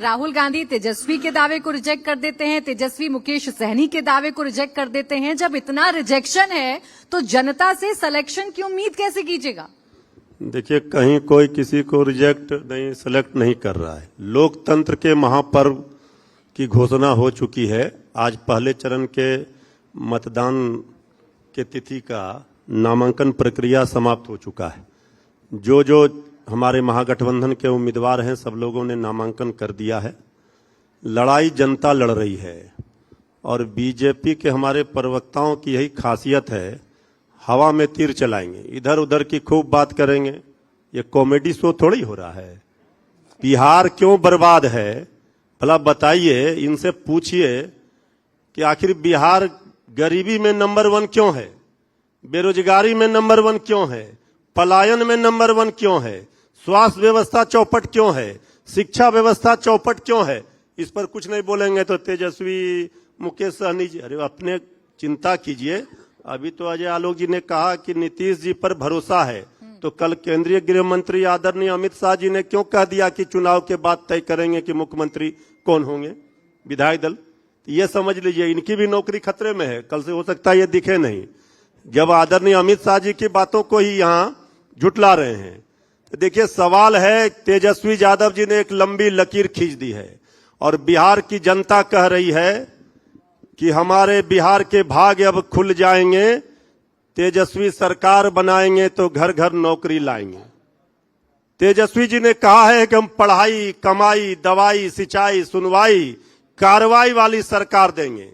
राहुल गांधी तेजस्वी के दावे को रिजेक्ट कर देते हैं, तेजस्वी मुकेश सहनी के दावे को रिजेक्ट कर देते हैं। जब इतना रिजेक्शन है तो जनता से सिलेक्शन की उम्मीद कैसे कीजिएगा? देखिए, कहीं कोई किसी को रिजेक्ट नहीं, सिलेक्ट नहीं कर रहा है। लोकतंत्र के महापर्व की घोषणा हो चुकी है। आज पहले चरण के मतदान के तिथि का नामांकन प्रक्रिया समाप्त हो चुका है। जो हमारे महागठबंधन के उम्मीदवार हैं, सब लोगों ने नामांकन कर दिया है। लड़ाई जनता लड़ रही है और बीजेपी के हमारे प्रवक्ताओं की यही खासियत है, हवा में तीर चलाएंगे, इधर उधर की खूब बात करेंगे। ये कॉमेडी शो थोड़ी हो रहा है। बिहार क्यों बर्बाद है भला बताइए, इनसे पूछिए कि आखिर बिहार गरीबी में नंबर 1 क्यों है, बेरोजगारी में नंबर 1 क्यों है, पलायन में नंबर 1 क्यों है, स्वास्थ्य व्यवस्था चौपट क्यों है, शिक्षा व्यवस्था चौपट क्यों है। इस पर कुछ नहीं बोलेंगे तो तेजस्वी मुकेश सहनी जी, अरे अपने चिंता कीजिए। अभी तो अजय आलोक जी ने कहा कि नीतीश जी पर भरोसा है, तो कल केंद्रीय गृह मंत्री आदरणीय अमित शाह जी ने क्यों कह दिया कि चुनाव के बाद तय करेंगे कि मुख्यमंत्री कौन होंगे, विधायक दल। ये समझ लीजिए इनकी भी नौकरी खतरे में है। कल से हो सकता है ये दिखे नहीं, जब आदरणीय अमित शाह जी की बातों को ही यहां झुटला रहे हैं। तो देखिए, सवाल है, तेजस्वी यादव जी ने एक लंबी लकीर खींच दी है और बिहार की जनता कह रही है कि हमारे बिहार के भाग्य अब खुल जाएंगे, तेजस्वी सरकार बनाएंगे तो घर घर नौकरी लाएंगे। तेजस्वी जी ने कहा है कि हम पढ़ाई, कमाई, दवाई, सिंचाई, सुनवाई, कार्रवाई वाली सरकार देंगे।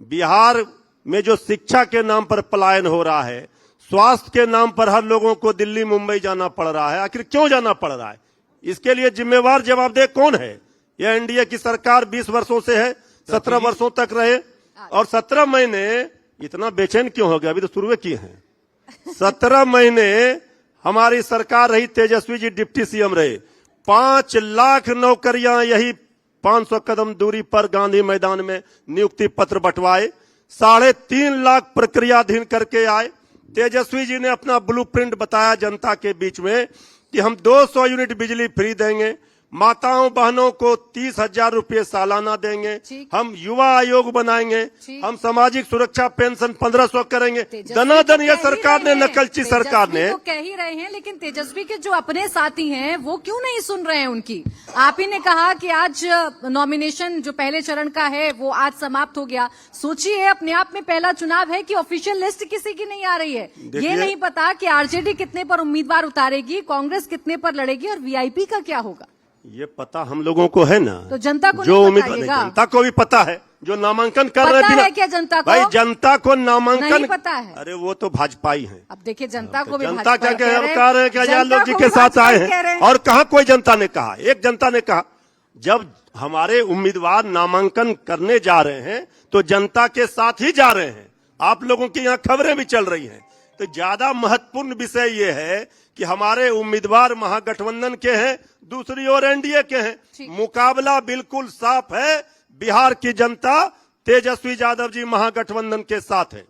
बिहार में जो शिक्षा के नाम पर पलायन हो रहा है, स्वास्थ्य के नाम पर हर लोगों को दिल्ली मुंबई जाना पड़ रहा है, आखिर क्यों जाना पड़ रहा है? इसके लिए जिम्मेवार जवाबदेह कौन है? यह एनडीए की सरकार 20 वर्षों से है, 17 वर्षों तक रहे और 17 महीने इतना बेचैन क्यों हो गया? अभी तो शुरू किए हैं। 17 महीने हमारी सरकार रही, तेजस्वी जी डिप्टी सीएम रहे। 5 लाख नौकरियां यही 500 कदम दूरी पर गांधी मैदान में नियुक्ति पत्र बंटवाए, 3.5 लाख प्रक्रियाधीन करके आए। तेजस्वी जी ने अपना ब्लूप्रिंट बताया जनता के बीच में कि हम 200 यूनिट बिजली फ्री देंगे, माताओं बहनों को 30,000 रुपये सालाना देंगे, हम युवा आयोग बनाएंगे, हम सामाजिक सुरक्षा पेंशन 1500 करेंगे। दनादन ये सरकार ने, नकलची सरकार ने तो कह ही रहे हैं, लेकिन तेजस्वी के जो अपने साथी हैं वो क्यों नहीं सुन रहे हैं उनकी? आप ही ने कहा कि आज नॉमिनेशन जो पहले चरण का है वो आज समाप्त हो गया। सोचिए, अपने आप में पहला चुनाव है कि ऑफिशियल लिस्ट किसी की नहीं आ रही है। ये नहीं पता कि आरजेडी कितने पर उम्मीदवार उतारेगी, कांग्रेस कितने पर लड़ेगी और वीआईपी का क्या होगा। ये पता हम लोगों को है ना, तो जनता को जो उम्मीदवार, जनता को भी पता है, जो नामांकन कर रहे हैं। क्या जनता को? भाई जनता को नामांकन नहीं पता है। अरे वो तो भाजपाई हैं। अब देखिए, जनता को भी जनता क्या कह रहे हैं कि अजय आलोक जी के साथ आए हैं, और कहा कोई जनता ने कहा, एक जनता ने कहा जब हमारे उम्मीदवार नामांकन करने जा रहे हैं तो जनता के साथ ही जा रहे हैं। आप लोगों की यहाँ खबरें भी चल रही हैं। तो ज्यादा महत्वपूर्ण विषय ये है कि हमारे उम्मीदवार महागठबंधन के हैं, दूसरी ओर एनडीए के हैं। मुकाबला बिल्कुल साफ है। बिहार की जनता तेजस्वी यादव जी महागठबंधन के साथ है।